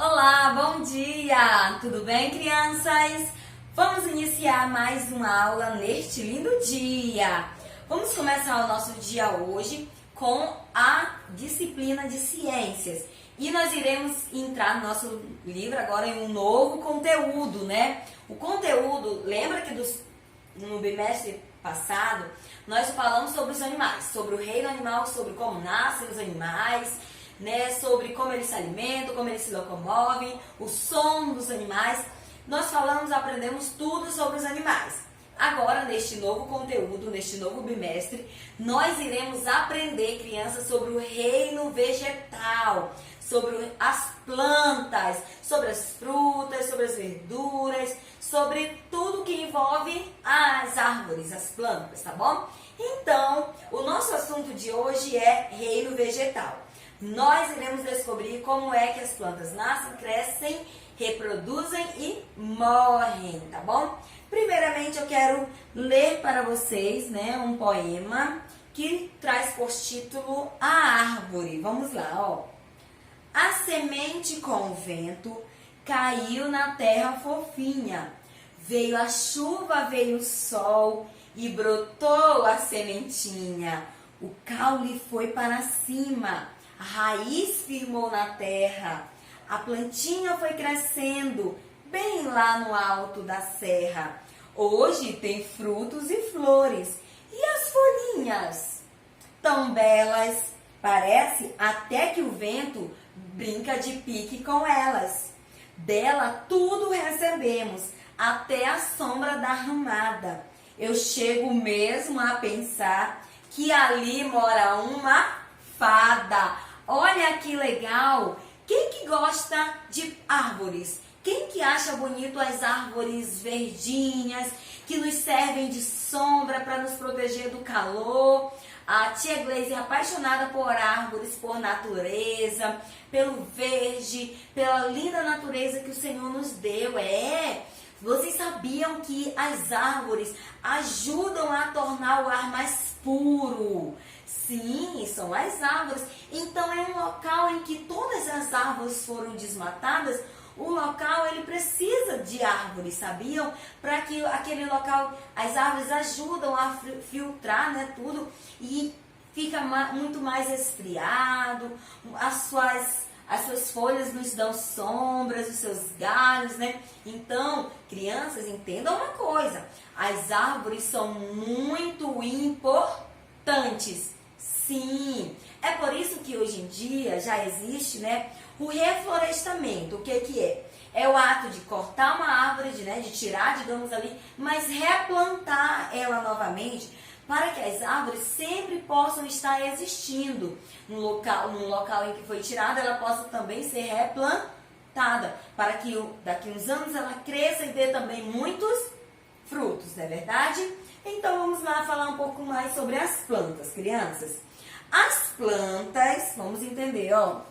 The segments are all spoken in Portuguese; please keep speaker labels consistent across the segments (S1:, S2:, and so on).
S1: Olá, bom dia! Tudo bem, crianças? Vamos iniciar mais uma aula neste lindo dia. Vamos começar o nosso dia hoje com a disciplina de ciências. E nós iremos entrar no nosso livro agora em um novo conteúdo, né? O conteúdo, lembra que no bimestre passado nós falamos sobre os animais, sobre o reino animal, sobre como nascem os animais, né, sobre como eles se alimentam, como eles se locomovem, o som dos animais. Nós aprendemos tudo sobre os animais. Agora, neste novo conteúdo, neste novo bimestre, nós iremos aprender, crianças, sobre o reino vegetal, sobre as plantas, sobre as frutas, sobre as verduras, sobre tudo que envolve as árvores, as plantas, tá bom? Então, o nosso assunto de hoje é reino vegetal. Nós iremos descobrir como é que as plantas nascem, crescem, reproduzem e morrem, tá bom? Primeiramente, eu quero ler para vocês, né, um poema que traz por título A Árvore. Vamos lá, ó. A semente com o vento caiu na terra fofinha. Veio a chuva, veio o sol e brotou a sementinha. O caule foi para cima. A raiz firmou na terra, a plantinha foi crescendo, bem lá no alto da serra. Hoje tem frutos e flores, e as folhinhas? Tão belas, parece até que o vento brinca de pique com elas. Dela tudo recebemos, até a sombra da ramada. Eu chego mesmo a pensar que ali mora uma fada. Olha que legal! Quem que gosta de árvores? Quem que acha bonito as árvores verdinhas que nos servem de sombra para nos proteger do calor? A tia Gleice é apaixonada por árvores, por natureza, pelo verde, pela linda natureza que o Senhor nos deu. Vocês sabiam que as árvores ajudam a tornar o ar mais puro? Sim, são as árvores. Então é um local em que todas as árvores foram desmatadas. O local ele precisa de árvores, sabiam? Para que aquele local, as árvores ajudam a filtrar, né, tudo, e fica muito mais resfriado. As suas folhas nos dão sombras, os seus galhos, né? Então, crianças, entendam uma coisa: as árvores são muito importantes. Sim, é por isso que hoje em dia já existe, né, o reflorestamento. O que é? É o ato de cortar uma árvore, de tirar, digamos ali, mas replantar ela novamente, para que as árvores sempre possam estar existindo no local em que foi tirada, ela possa também ser replantada, para que daqui uns anos ela cresça e dê também muitos frutos, não é verdade? Então vamos lá falar um pouco mais sobre as plantas, crianças. As plantas, vamos entender, ó.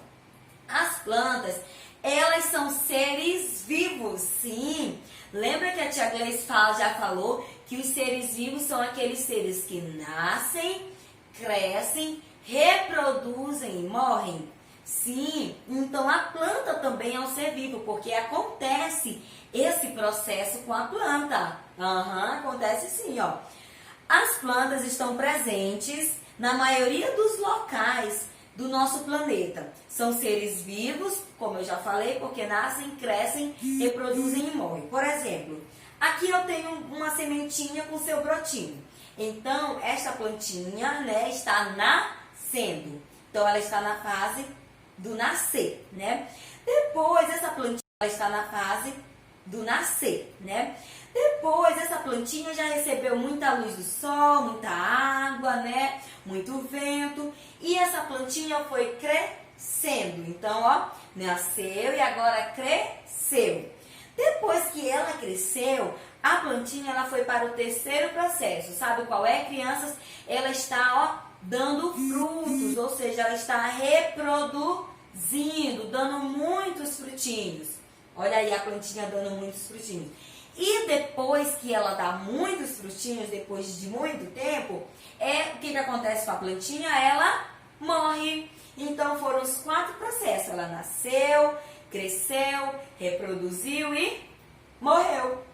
S1: As plantas, elas são seres vivos, sim. Lembra que a tia Gleice já falou que os seres vivos são aqueles seres que nascem, crescem, reproduzem e morrem? Sim, então a planta também é um ser vivo, porque acontece esse processo com a planta. Acontece sim, ó. As plantas estão presentes na maioria dos locais do nosso planeta. São seres vivos, como eu já falei, porque nascem, crescem, reproduzem e morrem. Por exemplo, aqui eu tenho uma sementinha com seu brotinho. Então, esta plantinha, né, está nascendo. Então, ela está na fase do nascer, né? Depois, essa plantinha está na fase do nascer, né? Depois, essa plantinha já recebeu muita luz do sol, muita água, né? Muito vento. E essa plantinha foi crescendo. Então, ó, nasceu e agora cresceu. Depois que ela cresceu, a plantinha ela foi para o terceiro processo. Sabe qual é, crianças? Ela está, ó, dando frutos, ou seja, ela está reproduzindo, dando muitos frutinhos. Olha aí a plantinha dando muitos frutinhos. E depois que ela dá muitos frutinhos, depois de muito tempo, o que acontece com a plantinha? Ela morre. Então foram os 4 processos. Ela nasceu, cresceu, reproduziu e morreu.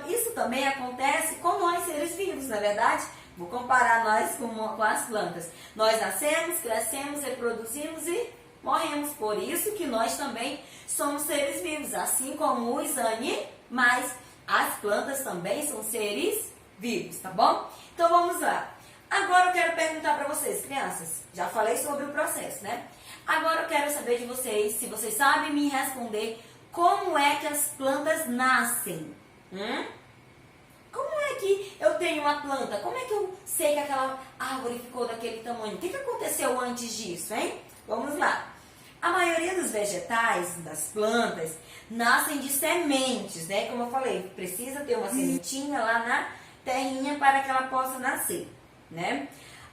S1: Isso também acontece com nós seres vivos, na verdade. Vou comparar nós com as plantas. Nós nascemos, crescemos, reproduzimos e morremos. Por isso que nós também somos seres vivos, assim como os animais. As plantas também são seres vivos, tá bom? Então vamos lá. Agora eu quero perguntar para vocês, crianças. Já falei sobre o processo, né? Agora eu quero saber de vocês, se vocês sabem me responder, como é que as plantas nascem? Como é que eu tenho uma planta? Como é que eu sei que aquela árvore ficou daquele tamanho? O que aconteceu antes disso, hein? Vamos lá. A maioria dos vegetais, das plantas, nascem de sementes, né? Como eu falei, precisa ter uma sementinha lá na terrinha para que ela possa nascer, né?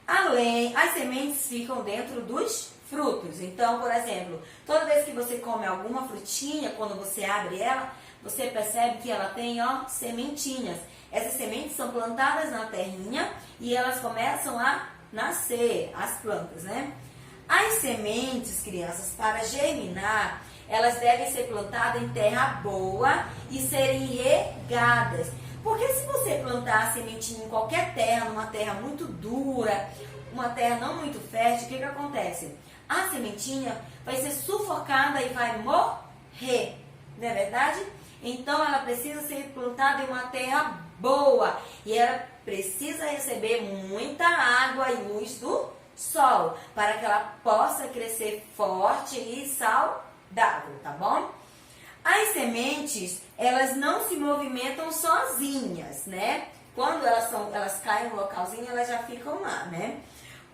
S1: As sementes ficam dentro dos frutos. Então, por exemplo, toda vez que você come alguma frutinha, quando você abre ela, você percebe que ela tem, ó, sementinhas. Essas sementes são plantadas na terrinha e elas começam a nascer, as plantas, né? As sementes, crianças, para germinar, elas devem ser plantadas em terra boa e serem regadas. Porque se você plantar a sementinha em qualquer terra, numa terra muito dura, uma terra não muito fértil, o que acontece? A sementinha vai ser sufocada e vai morrer, não é verdade? Então ela precisa ser plantada em uma terra boa e ela precisa receber muita água e luz do sol para que ela possa crescer forte e saudável, tá bom? As sementes, elas não se movimentam sozinhas, né? Quando elas caem no localzinho, elas já ficam lá, né?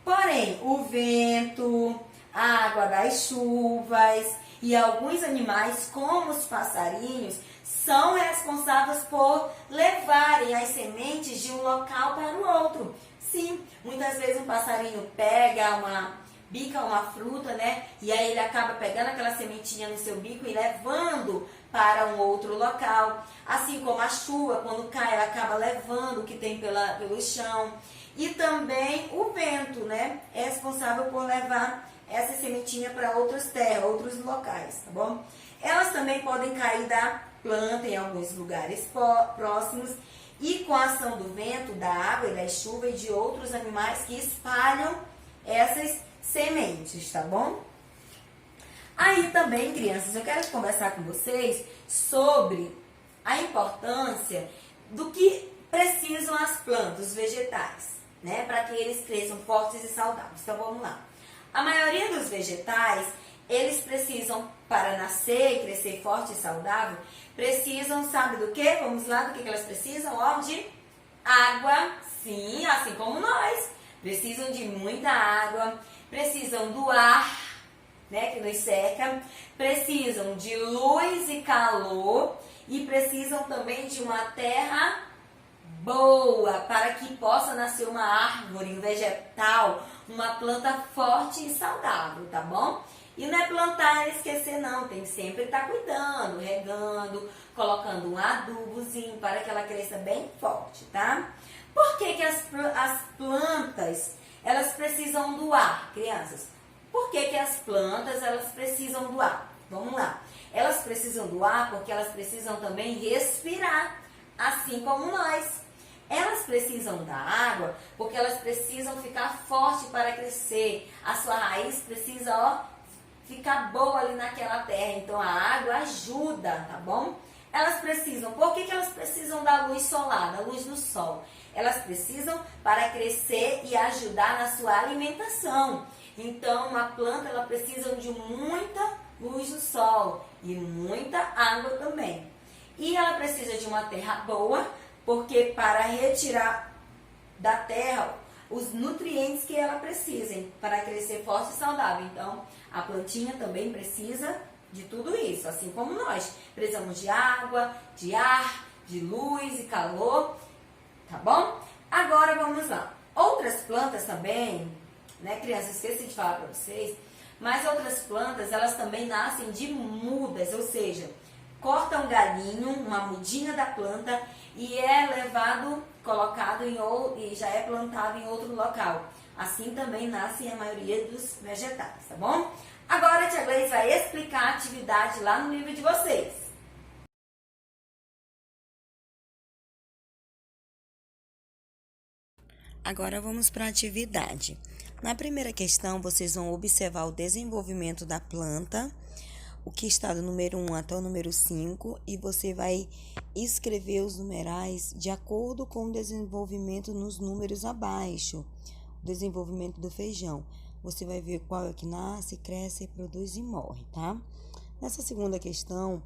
S1: Porém, o vento, a água das chuvas e alguns animais, como os passarinhos, são responsáveis por levarem as sementes de um local para o outro. Sim, muitas vezes um passarinho bica uma fruta, né? E aí ele acaba pegando aquela sementinha no seu bico e levando para um outro local. Assim como a chuva, quando cai, ela acaba levando o que tem pelo chão. E também o vento, né? É responsável por levar essa sementinha para outras terras, outros locais, tá bom? Elas também podem cair da planta em alguns lugares próximos e com a ação do vento, da água e da chuva e de outros animais que espalham essas sementes, tá bom? Aí também, crianças, eu quero conversar com vocês sobre a importância do que precisam as plantas, os vegetais, né? Para que eles cresçam fortes e saudáveis. Então vamos lá. A maioria dos vegetais, eles precisam, para nascer e crescer forte e saudável, precisam, sabe do que? Vamos lá, do que elas precisam? Ó, de água, sim, assim como nós. Precisam de muita água, precisam do ar, né, que nos cerca, precisam de luz e calor e precisam também de uma terra boa para que possa nascer uma árvore, um vegetal, uma planta forte e saudável, tá bom? E não é plantar e esquecer não, tem que sempre estar cuidando, regando, colocando um adubozinho para que ela cresça bem forte, tá? Por que as plantas, elas precisam do ar, crianças? Por que as plantas, elas precisam do ar? Vamos lá. Elas precisam do ar porque elas precisam também respirar, assim como nós. Elas precisam da água porque elas precisam ficar forte para crescer. A sua raiz precisa, ó, ficar boa ali naquela terra. Então a água ajuda, tá bom? Elas precisam. Por que elas precisam da luz solar, da luz do sol? Elas precisam para crescer e ajudar na sua alimentação. Então uma planta, ela precisa de muita luz do sol e muita água também. E ela precisa de uma terra boa, porque para retirar da terra os nutrientes que ela precisa para crescer forte e saudável. Então, a plantinha também precisa de tudo isso, assim como nós. Precisamos de água, de ar, de luz e calor, tá bom? Agora vamos lá. Outras plantas também, né, crianças, esqueci de falar para vocês, mas outras plantas, elas também nascem de mudas, ou seja, corta um galinho, uma mudinha da planta e é levado, colocado e já é plantado em outro local. Assim também nascem a maioria dos vegetais, tá bom? Agora a tia Gleice vai explicar a atividade lá no livro de vocês. Agora vamos para a atividade. Na primeira questão, vocês vão observar o desenvolvimento da planta, o que está do número 1 até o número 5, e você vai escrever os numerais de acordo com o desenvolvimento nos números abaixo. O desenvolvimento do feijão. Você vai ver qual é que nasce, cresce, reproduz e morre, tá? Nessa segunda questão,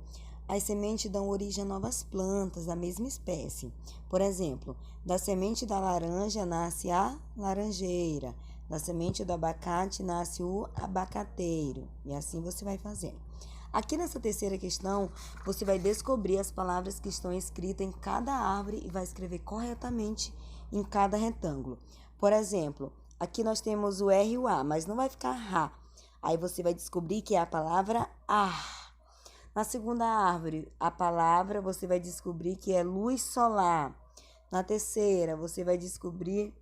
S1: as sementes dão origem a novas plantas da mesma espécie. Por exemplo, da semente da laranja nasce a laranjeira, da semente do abacate nasce o abacateiro, e assim você vai fazendo. Aqui nessa terceira questão, você vai descobrir as palavras que estão escritas em cada árvore e vai escrever corretamente em cada retângulo. Por exemplo, aqui nós temos o R e o A, mas não vai ficar Rá. Aí você vai descobrir que é a palavra ar. Na segunda árvore, a palavra você vai descobrir que é luz solar. Na terceira, você vai descobrir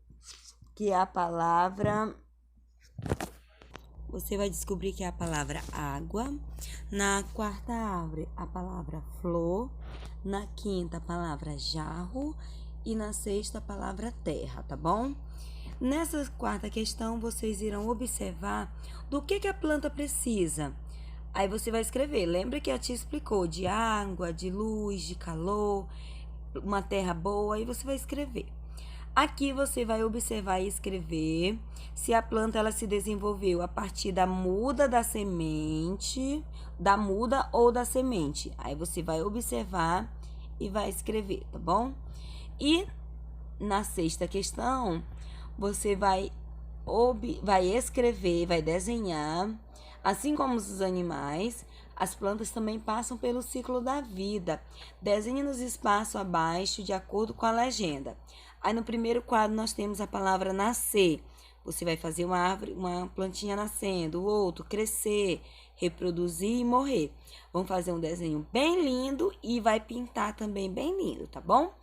S1: que é a palavra... água. Na quarta árvore, a palavra flor. Na quinta, a palavra jarro. E na sexta, a palavra terra, tá bom? Nessa quarta questão, vocês irão observar do que a planta precisa. Aí você vai escrever. Lembra que a tia explicou de água, de luz, de calor, uma terra boa. Aí você vai escrever. Aqui você vai observar e escrever se a planta ela se desenvolveu a partir da muda da semente, da muda ou da semente. Aí você vai observar e vai escrever, tá bom? E na sexta questão, você vai escrever, vai desenhar, assim como os animais, as plantas também passam pelo ciclo da vida. Desenhe nos espaços abaixo de acordo com a legenda. Aí no primeiro quadro nós temos a palavra nascer. Você vai fazer uma árvore, uma plantinha nascendo, o outro crescer, reproduzir e morrer. Vamos fazer um desenho bem lindo e vai pintar também bem lindo, tá bom?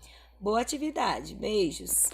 S1: Boa atividade, beijos!